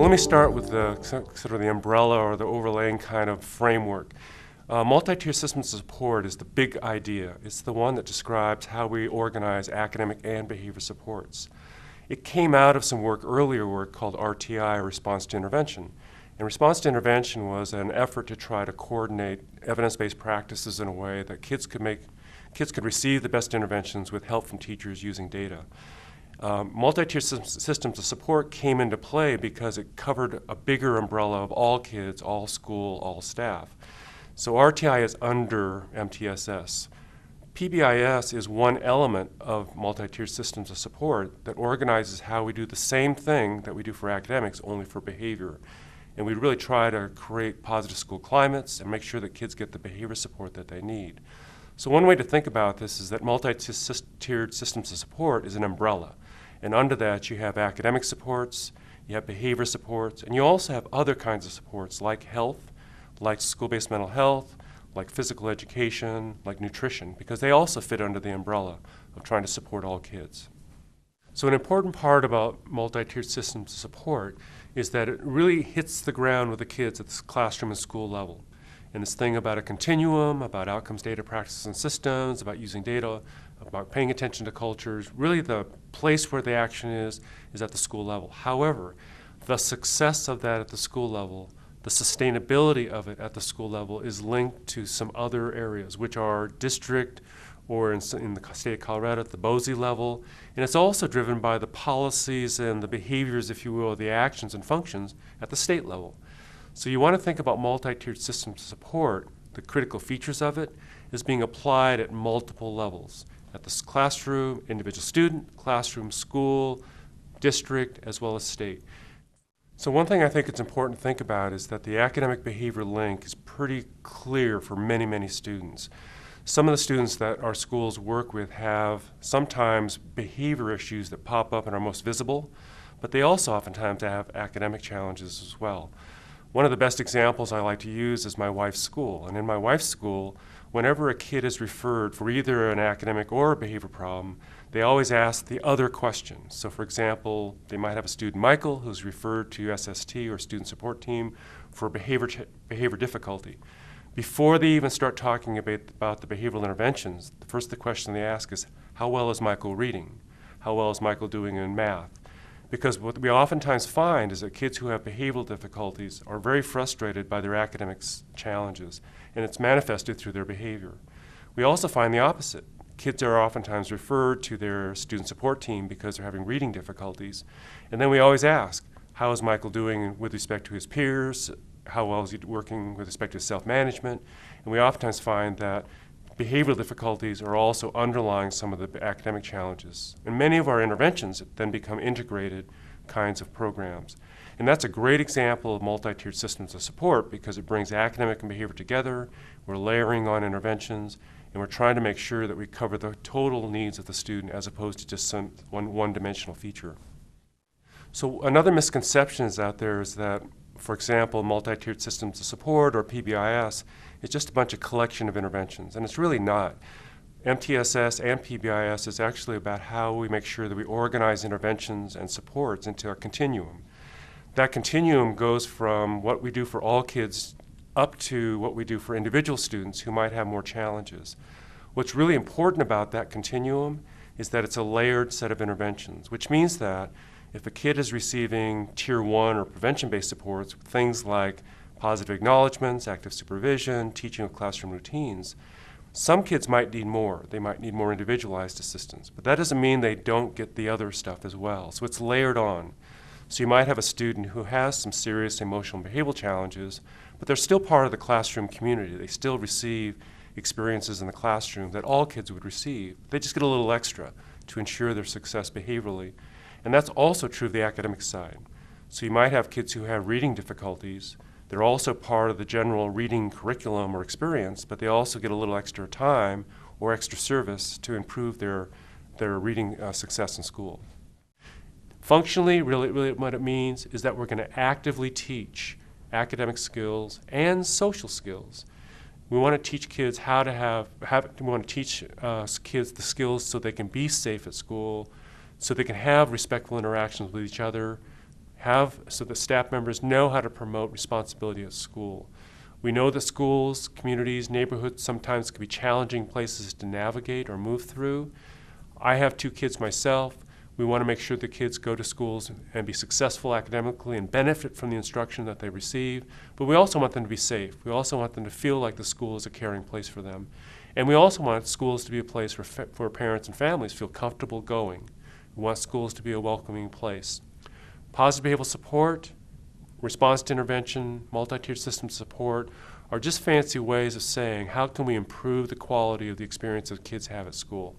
let me start with the sort of the umbrella or the overlaying kind of framework. Multi-tier systems of support is the big idea. It's the one that describes how we organize academic and behavior supports. It came out of some earlier work called RTI, or Response to Intervention. And response to intervention was an effort to try to coordinate evidence-based practices in a way that kids could receive the best interventions with help from teachers using data. Multi-tier systems of support came into play because it covered a bigger umbrella of all kids, all school, all staff. So RTI is under MTSS. PBIS is one element of multi-tier systems of support that organizes how we do the same thing that we do for academics, only for behavior. And we really try to create positive school climates and make sure that kids get the behavior support that they need. So one way to think about this is that multi-tiered systems of support is an umbrella. And under that you have academic supports, you have behavior supports, and you also have other kinds of supports like health, like school-based mental health, like physical education, like nutrition, because they also fit under the umbrella of trying to support all kids. So an important part about multi-tiered systems of support is that it really hits the ground with the kids at the classroom and school level. And this thing about a continuum, about outcomes, data, practices, and systems, about using data, about paying attention to cultures, really the place where the action is at the school level. However, the success of that at the school level, the sustainability of it at the school level is linked to some other areas, which are district, or in the state of Colorado at the BOSI level. And it's also driven by the policies and the behaviors, if you will, the actions and functions at the state level. So you want to think about multi-tiered systems of support, the critical features of it, is being applied at multiple levels. At the classroom, individual student, classroom, school, district, as well as state. So one thing I think it's important to think about is that the academic behavior link is pretty clear for many, many students. Some of the students that our schools work with have sometimes behavior issues that pop up and are most visible, but they also oftentimes have academic challenges as well. One of the best examples I like to use is my wife's school. And in my wife's school, whenever a kid is referred for either an academic or a behavior problem, they always ask the other question. So for example, they might have a student, Michael, who's referred to SST or student support team for behavior difficulty. Before they even start talking about the behavioral interventions, the question they ask is, how well is Michael reading? How well is Michael doing in math? Because what we oftentimes find is that kids who have behavioral difficulties are very frustrated by their academic challenges, and it's manifested through their behavior. We also find the opposite. Kids are oftentimes referred to their student support team because they're having reading difficulties, and then we always ask, how is Michael doing with respect to his peers? How well is he working with respect to his self-management? And we oftentimes find that behavioral difficulties are also underlying some of the academic challenges. And many of our interventions then become integrated kinds of programs. And that's a great example of multi-tiered systems of support because it brings academic and behavior together, we're layering on interventions, and we're trying to make sure that we cover the total needs of the student as opposed to just some one-dimensional feature. So another misconception is out there is that, for example, multi-tiered systems of support, or PBIS, is just a bunch of collection of interventions, and it's really not. MTSS and PBIS is actually about how we make sure that we organize interventions and supports into a continuum. That continuum goes from what we do for all kids up to what we do for individual students who might have more challenges. What's really important about that continuum is that it's a layered set of interventions, which means that if a kid is receiving Tier 1 or prevention-based supports, things like positive acknowledgments, active supervision, teaching of classroom routines, some kids might need more. They might need more individualized assistance, but that doesn't mean they don't get the other stuff as well. So it's layered on. So you might have a student who has some serious emotional and behavioral challenges, but they're still part of the classroom community. They still receive experiences in the classroom that all kids would receive. They just get a little extra to ensure their success behaviorally. And that's also true of the academic side. So you might have kids who have reading difficulties. They're also part of the general reading curriculum or experience, but they also get a little extra time or extra service to improve their reading success in school. Functionally, really what it means is that we're going to actively teach academic skills and social skills. We want to teach kids how to we want to teach kids the skills so they can be safe at school, so they can have respectful interactions with each other, so that staff members know how to promote responsibility at school. We know that schools, communities, neighborhoods sometimes can be challenging places to navigate or move through. I have 2 kids myself. We want to make sure the kids go to schools and be successful academically and benefit from the instruction that they receive, but we also want them to be safe. We also want them to feel like the school is a caring place for them. And we also want schools to be a place where parents and families feel comfortable going. We want schools to be a welcoming place. Positive behavioral support, response to intervention, multi-tiered system support are just fancy ways of saying how can we improve the quality of the experience that kids have at school.